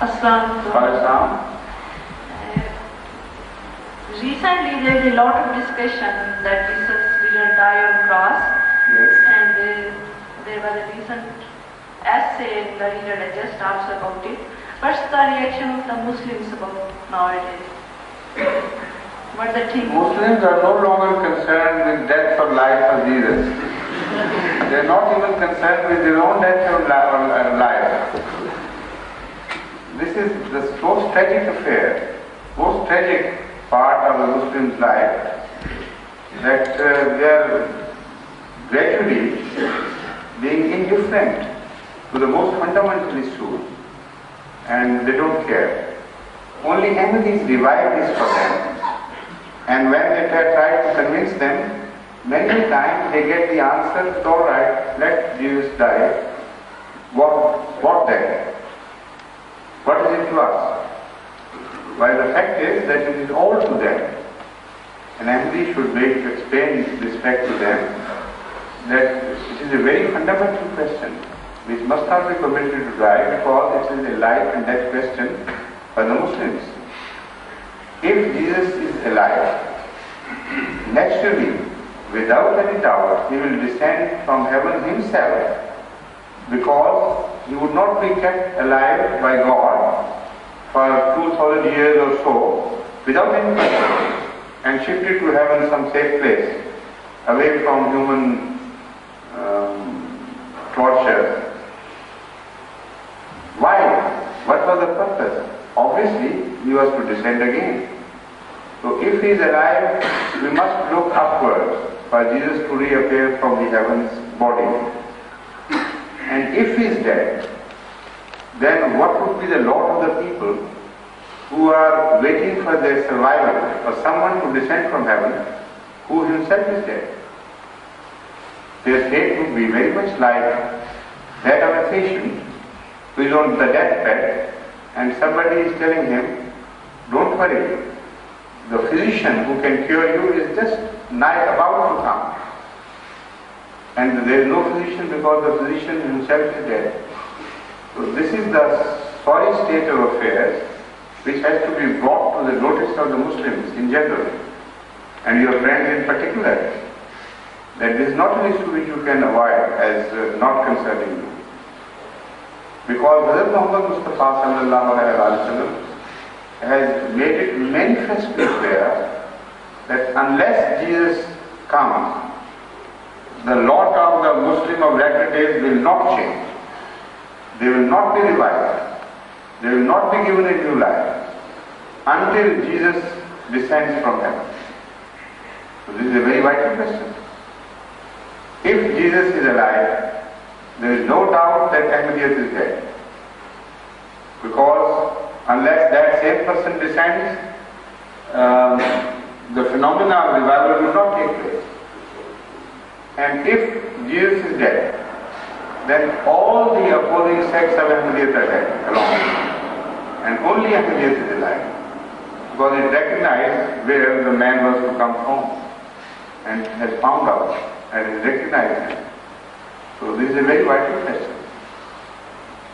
Assalamu. Recently there is a lot of discussion that Jesus didn't die on cross. Yes. And there was a recent essay in the Reader Digest also about it. What's the reaction of the Muslims about nowadays? What they think? Muslims are no longer concerned with death or life of Jesus. They are not even concerned with their own death or life. This is the most tragic affair, most tragic part of the Muslim's life, that they are gradually being indifferent to the most fundamental issue, and they don't care. Only Ahmadis revive this for them, and when they try to convince them, many times they get the answer, it's alright, let Jesus die. What then? What is it to us? While the fact is that it is all to them. And Ahmadi should explain this fact to them, that it is a very fundamental question which must not be permitted to die, because it is a life and death question for the Muslims. If Jesus is alive, naturally, without any doubt, he will descend from heaven himself, because he would not be kept alive by God for 2000 years or so without any question, and shifted to heaven, some safe place, away from human torture. Why? What was the purpose? Obviously, he was to descend again. So if he is alive, we must look upwards for Jesus to reappear from the heavens body. And if he is dead, then what would be the lot of the people who are waiting for their survival, or someone to descend from heaven who himself is dead? Their fate would be very much like that of a patient who is on the deathbed, and somebody is telling him, don't worry, the physician who can cure you is just about to come. And there is no physician because the physician himself is dead. So this is the sorry state of affairs which has to be brought to the notice of the Muslims in general, and your friends in particular, that this is not an issue which you can avoid as not concerning you. Because Hazrat Muhammad Mustafa sallallahu alaihi wasallam has made it manifestly clear that unless Jesus comes, the lot of the Muslim of latter days will not change. They will not be revived. They will not be given a new life until Jesus descends from heaven. So this is a very vital question. If Jesus is alive, there is no doubt that Ahmadiyat is dead. Because unless that same person descends, the phenomena of revival will not take place. And if Jesus is dead, then all the opposing sects of Ahmadiyat are dead along. And only Ahmadiyat is alive. Because it recognized where the man was to come from, and has found out and has recognized him. So this is a very vital question.